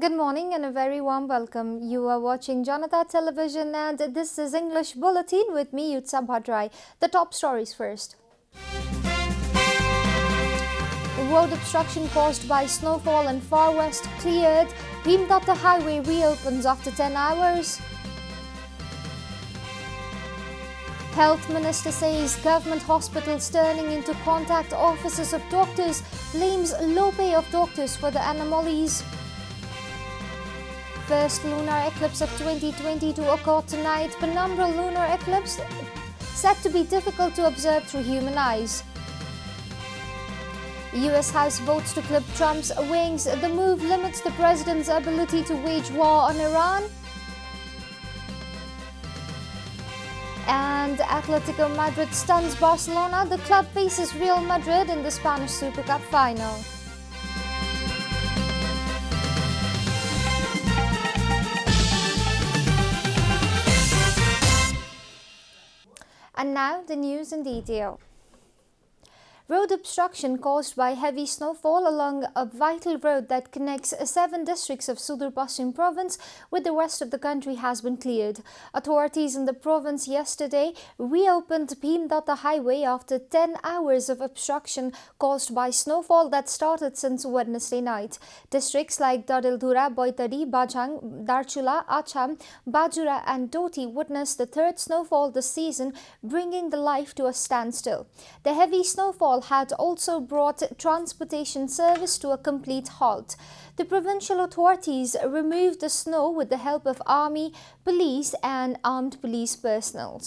Good morning and a very warm welcome. You are watching JanataTelevision and this is English Bulletin with me, Utsa Bhadrai. The top stories first. Road obstruction caused by snowfall in far west cleared. Bhimdatta Highway reopens after 10 hours. Health Minister says government hospitals turning into contact offices of doctors, blames low pay of doctors for the anomalies. First lunar eclipse of 2020 to occur tonight. Penumbral lunar eclipse said to be difficult to observe through human eyes. US House votes to clip Trump's wings. The move limits the president's ability to wage war on Iran. And Atletico Madrid stuns Barcelona. The club faces Real Madrid in the Spanish Super Cup final. And now the news in detail. Road obstruction caused by heavy snowfall along a vital road that connects 7 districts of Sudur Paschim province with the rest of the country has been cleared. Authorities in the province yesterday reopened Bhimdatta Highway after 10 hours of obstruction caused by snowfall that started since Wednesday night. Districts like Dadildhura, Boitari, Bajang, Darchula, Acham, Bajura and Doti witnessed the third snowfall this season, bringing the life to a standstill. The heavy snowfall had also brought transportation service to a complete halt. The provincial authorities removed the snow with the help of army, police and armed police personnel.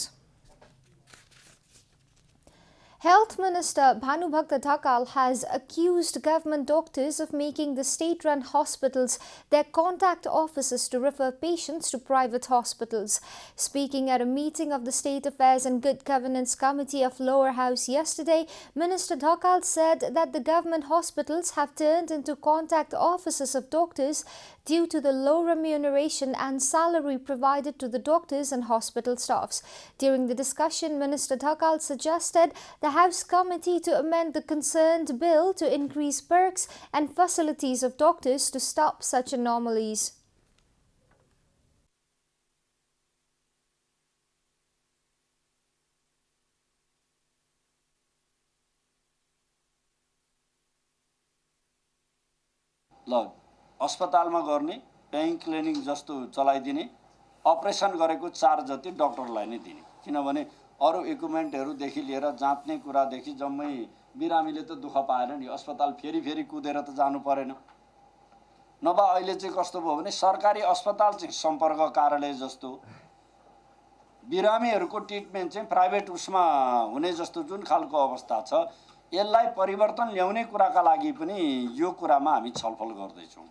Health Minister Bhanubhakta Thakal has accused government doctors of making the state-run hospitals their contact offices to refer patients to private hospitals. Speaking at a meeting of the State Affairs and Good Governance Committee of Lower House yesterday, Minister Thakal said that the government hospitals have turned into contact offices of doctors due to the low remuneration and salary provided to the doctors and hospital staffs. During the discussion, Minister Thakal suggested the House Committee to amend the concerned bill to increase perks and facilities of doctors to stop such anomalies. अस्पतालमा गर्ने paying clinic जस्तो चलाइदिने operation गरेको charge जति डाक्टरलाई नै दिने किनभने अरु इक्विपमेन्टहरुदेखि लिएर जाँच्ने कुरादेखि जम्मै बिरामीले त दुख पाएन नि अस्पताल फेरि कुदेर त जानु परेन नभए अहिले चाहिँ कस्तो भयो भने सरकारी अस्पताल चाहिँ सम्पर्क कार्यालय जस्तो बिरामीहरुको ट्रिटमेन्ट चाहिँ प्राइभेट उसमा हुने जस्तो जुन खालको अवस्था छ यसलाई परिवर्तन ल्याउने कुराका लागि पनि यो कुरामा हामी छलफल गर्दै छौं.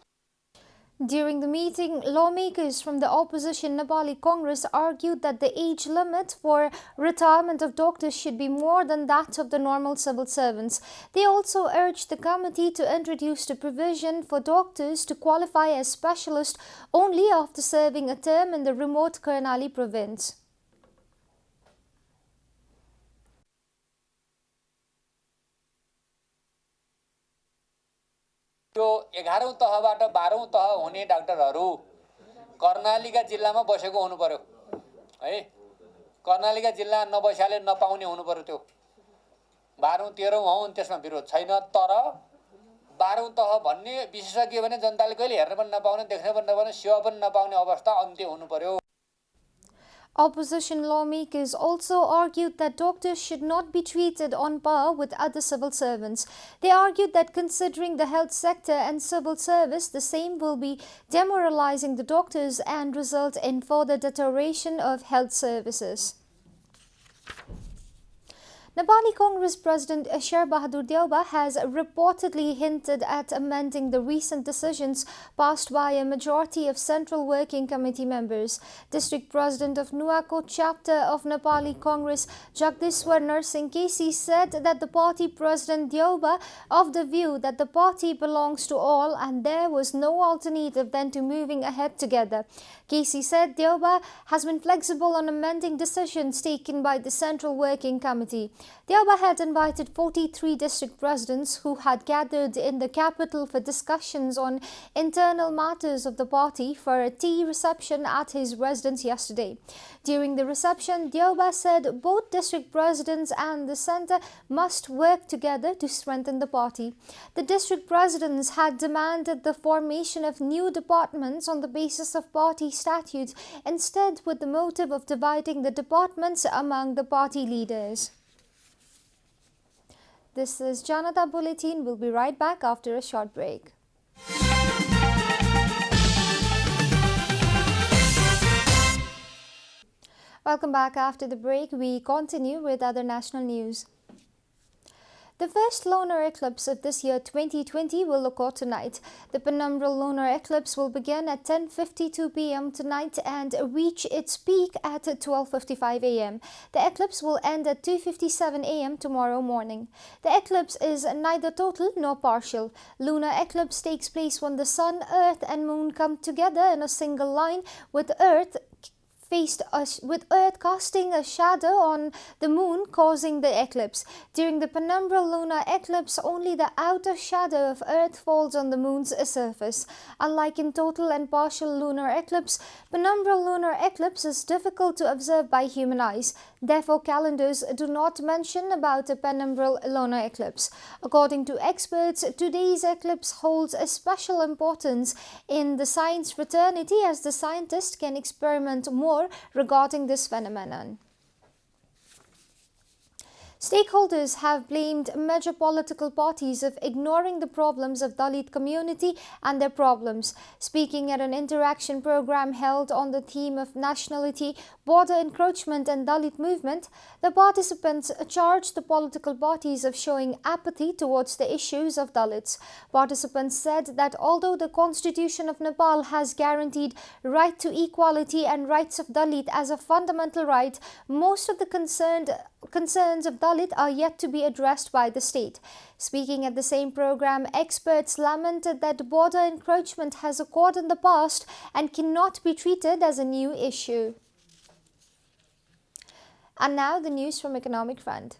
During the meeting, lawmakers from the opposition Nepali Congress argued that the age limit for retirement of doctors should be more than that of the normal civil servants. They also urged the committee to introduce the provision for doctors to qualify as specialists only after serving a term in the remote Karnali province. यो 11औं तहबाट 12औं तह हुने डाक्टरहरु कर्णालीका जिल्लामा बसेको हुनु पर्यो है कर्णालीका जिल्ला नबस्याले नपाउने हुनु पर्यो त्यो 12औं 13औं हो त्यसमा विरोध छैन तर 12औं तह भन्ने विशेषज्ञ भने जनताले कहिले हेर्न पनि नपाउने देख्न पनि नपाउने सेवा पनि नपाउने अवस्था अन्त्य हुनु पर्यो. Opposition lawmakers also argued that doctors should not be treated on par with other civil servants. They argued that considering the health sector and civil service, the same will be demoralizing the doctors and result in further deterioration of health services. Nepali Congress President Sher Bahadur Deuba has reportedly hinted at amending the recent decisions passed by a majority of Central Working Committee members. District President of Nuwakot chapter of Nepali Congress Jagdishwar Narsingh KC said that the party President Deuba of the view that the party belongs to all and there was no alternative than to moving ahead together. KC said Deuba has been flexible on amending decisions taken by the Central Working Committee. Deoba had invited 43 district presidents who had gathered in the capital for discussions on internal matters of the party for a tea reception at his residence yesterday. During the reception, Deoba said both district presidents and the centre must work together to strengthen the party. The district presidents had demanded the formation of new departments on the basis of party statutes, instead with the motive of dividing the departments among the party leaders. This is Janata Bulletin. We'll be right back after a short break. Welcome back after the break. We continue with other national news. The first lunar eclipse of this year 2020 will occur tonight. The penumbral lunar eclipse will begin at 10:52 p.m. tonight and reach its peak at 12:55 a.m. The eclipse will end at 2:57 a.m. tomorrow morning. The eclipse is neither total nor partial. Lunar eclipse takes place when the sun, earth and moon come together in a single line, with Earth casting a shadow on the moon, causing the eclipse. During the penumbral lunar eclipse, only the outer shadow of Earth falls on the moon's surface. Unlike in total and partial lunar eclipse, penumbral lunar eclipse is difficult to observe by human eyes. Therefore, calendars do not mention about a penumbral lunar eclipse. According to experts, today's eclipse holds a special importance in the science fraternity, as the scientists can experiment more regarding this phenomenon. Stakeholders have blamed major political parties of ignoring the problems of Dalit community and their problems. Speaking at an interaction program held on the theme of nationality, border encroachment and Dalit movement, the participants charged the political parties of showing apathy towards the issues of Dalits. Participants said that although the Constitution of Nepal has guaranteed right to equality and rights of Dalit as a fundamental right, most of the concerns of Dalit are yet to be addressed by the state. Speaking at the same program, experts lamented that border encroachment has occurred in the past and cannot be treated as a new issue. And now the news from Economic Front.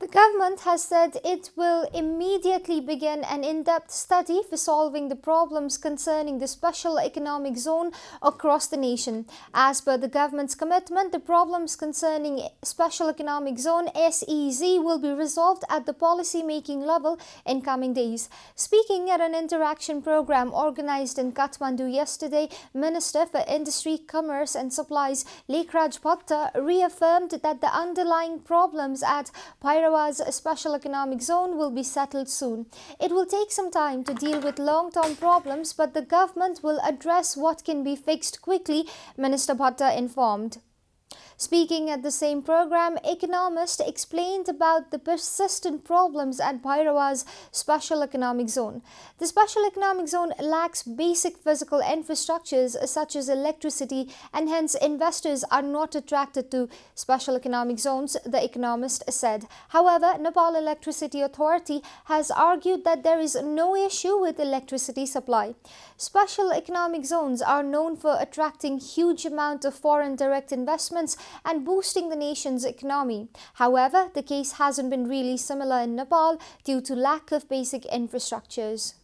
The government has said it will immediately begin an in-depth study for solving the problems concerning the special economic zone across the nation. As per the government's commitment, the problems concerning special economic zone SEZ will be resolved at the policy-making level in coming days. Speaking at an interaction program organized in Kathmandu yesterday, Minister for Industry, Commerce and Supplies Lekraj Bhatta reaffirmed that the underlying problems at Bhairawa's special economic zone will be settled soon. It will take some time to deal with long-term problems, but the government will address what can be fixed quickly, Minister Bhatta informed. Speaking at the same program, economists explained about the persistent problems at Bhairawa's special economic zone. The special economic zone lacks basic physical infrastructures such as electricity, and hence investors are not attracted to special economic zones, the economist said. However, Nepal Electricity Authority has argued that there is no issue with electricity supply. Special economic zones are known for attracting huge amount of foreign direct investments and boosting the nation's economy. However, the case hasn't been really similar in Nepal due to lack of basic infrastructures.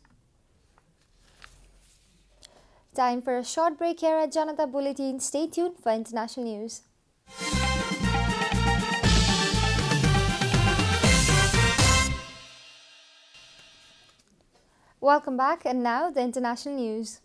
Time for a short break here at Janata Bulletin. Stay tuned for international news. Welcome back, and now the international news.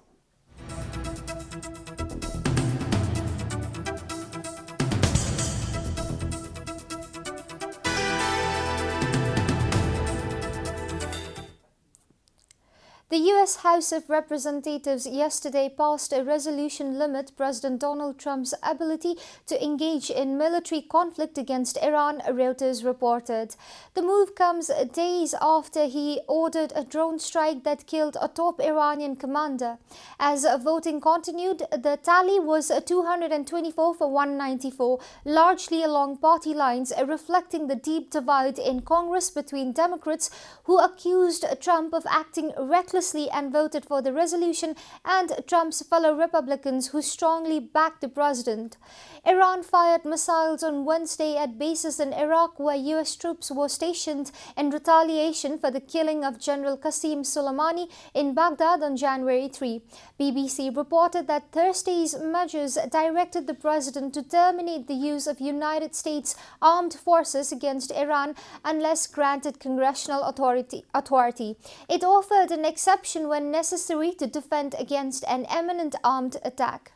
The U.S. House of Representatives yesterday passed a resolution limit President Donald Trump's ability to engage in military conflict against Iran, Reuters reported. The move comes days after he ordered a drone strike that killed a top Iranian commander. As voting continued, the tally was 224 for 194, largely along party lines, reflecting the deep divide in Congress between Democrats who accused Trump of acting recklessly and voted for the resolution, and Trump's fellow Republicans who strongly backed the president. Iran fired missiles on Wednesday at bases in Iraq where U.S. troops were stationed in retaliation for the killing of General Qasem Soleimani in Baghdad on January 3. BBC reported that Thursday's measures directed the president to terminate the use of United States armed forces against Iran unless granted congressional authority. It offered an exception when necessary to defend against an imminent armed attack.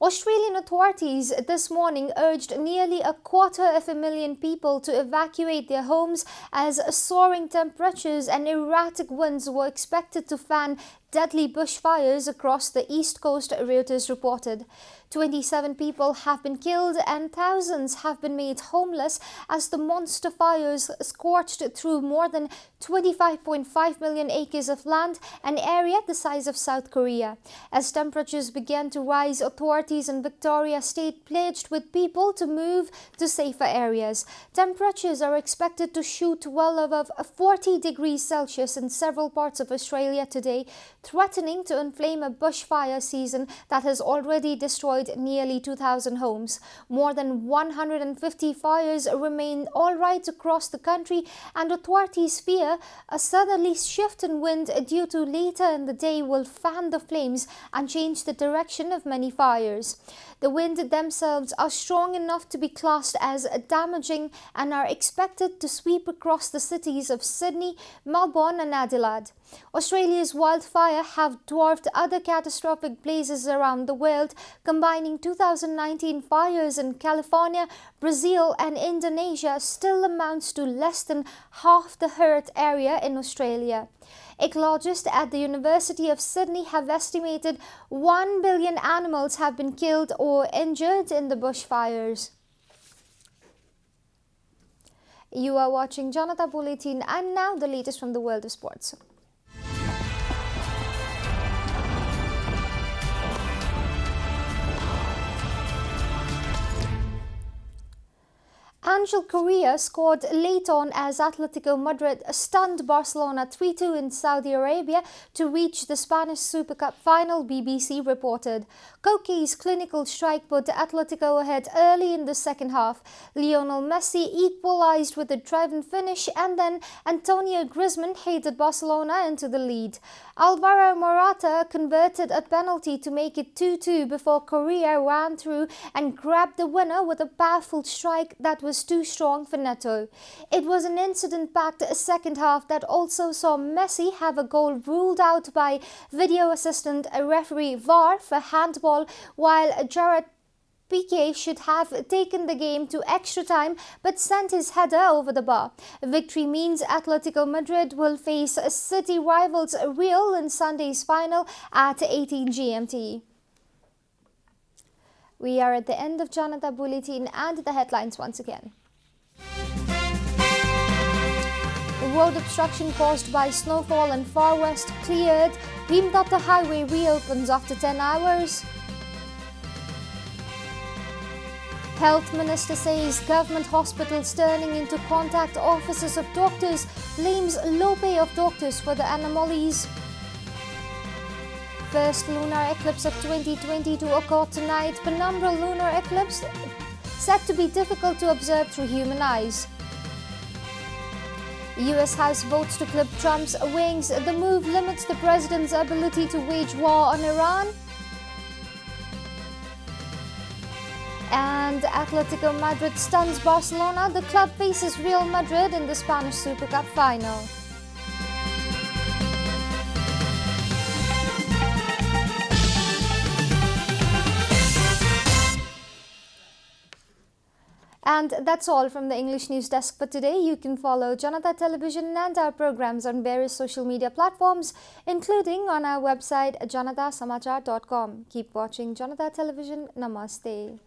Australian authorities this morning urged nearly 250,000 people to evacuate their homes as soaring temperatures and erratic winds were expected to fan deadly bushfires across the east coast, Reuters reported. 27 people have been killed and thousands have been made homeless as the monster fires scorched through more than 25.5 million acres of land, an area the size of South Korea. As temperatures began to rise, authorities in Victoria State pledged with people to move to safer areas. Temperatures are expected to shoot well above 40 degrees Celsius in several parts of Australia today, threatening to inflame a bushfire season that has already destroyed nearly 2,000 homes. More than 150 fires remain all right across the country, and authorities fear a southerly shift in wind due to later in the day will fan the flames and change the direction of many fires. The wind themselves are strong enough to be classed as damaging and are expected to sweep across the cities of Sydney, Melbourne and Adelaide. Australia's wildfires have dwarfed other catastrophic blazes around the world, combining 2019 fires in California, Brazil and Indonesia still amounts to less than half the hurt area in Australia. Ecologists at the University of Sydney have estimated 1 billion animals have been killed or injured in the bushfires. You are watching Janata Bulletin, and now the latest from the world of sports. Angel Correa scored late on as Atletico Madrid stunned Barcelona 3-2 in Saudi Arabia to reach the Spanish Super Cup final, BBC reported. Koke's clinical strike put Atletico ahead early in the second half. Lionel Messi equalized with a driven finish, and then Antonio Griezmann headed Barcelona into the lead. Alvaro Morata converted a penalty to make it 2-2 before Correa ran through and grabbed the winner with a powerful strike that was too strong for Neto. It was an incident-packed second half that also saw Messi have a goal ruled out by video assistant referee VAR for handball, while Gerard Piqué should have taken the game to extra time but sent his header over the bar. Victory means Atletico Madrid will face city rivals Real in Sunday's final at 18 GMT. We are at the end of Janata Bulletin, and the headlines once again. Road obstruction caused by snowfall in Far West cleared. Bhimtapta Highway reopens after 10 hours. Health Minister says government hospitals turning into contact offices of doctors, blames low pay of doctors for the anomalies. First lunar eclipse of 2020 to occur tonight. Penumbral lunar eclipse said to be difficult to observe through human eyes. US House votes to clip Trump's wings. The move limits the president's ability to wage war on Iran. And Atletico Madrid stuns Barcelona. The club faces Real Madrid in the Spanish Super Cup final. And that's all from the English News Desk for today. You can follow Janata Television and our programs on various social media platforms, including on our website janatasamachar.com. Keep watching Janata Television. Namaste.